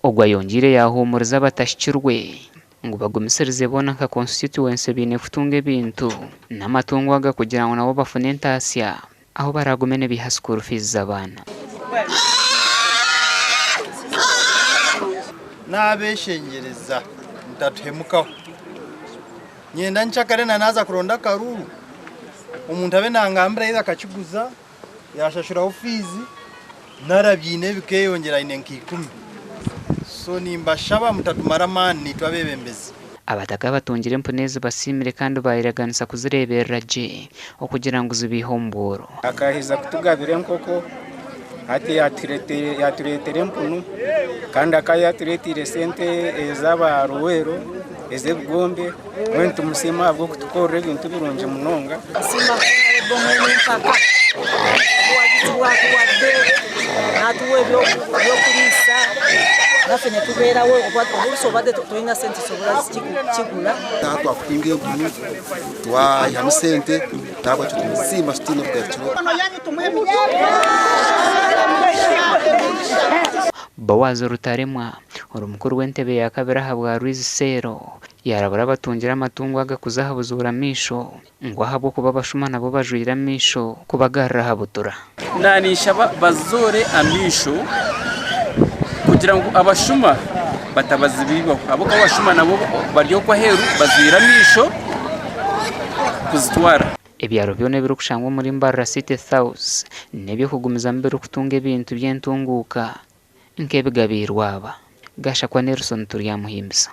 ogwa yongire yahumuriza abatashikirwe ngo bagumisirize bona nka constituency bine kutunga ebintu n'amatungo aga kugira ngo nabo bafune entasya aho baragumene biha school fees z'abana. Nabeshengereza ndatuhemukaho nyenda nchakare naza kuronda karuru umuntu abe nangambira ida akakiguza yashashuraho fees narabyine bikeyongera ine nkikumi so nimbashaba mutatumara mani twabebembezi abataka batungire impunezi basimire kandi bayiraganisa kuzireberera je okugira ngo zibihomboro akahiza kutugabire nkoko ati yaturetere mpunu kandi akayaturetire sente ezaba ruwero ezebugombe wentu musima bwo kutukorera ibintu birunje munonga sima bomwe mpaka wagitwa kuwade natuwe byo kurisa nafene tubera we ubwo bade tuina sente sobora kigula natwa kuinge bunu twa ya sente tabwa tumusima stino kwetiro Bawazo Rutaremwa urumukuru w'entebe ya kabiri ahabwa Rwizisero yarabura batungira amatungo agakuza habuzura misho ngo ahabwo kuba bashuma nabo bajurira misho kubagarra habutura nanisha bazore amisho kugira ngo abashuma batabazibibaho abo abashuma nabo baryo kwa heru bazira misho kuzitwara ebyaro byone biri kushangwa muri Mbarara City South nebyo kugumiza mbere kutunga ibintu byentunguka nkebigabirwaba gasha kwa Nelson Turiyamuhimsa.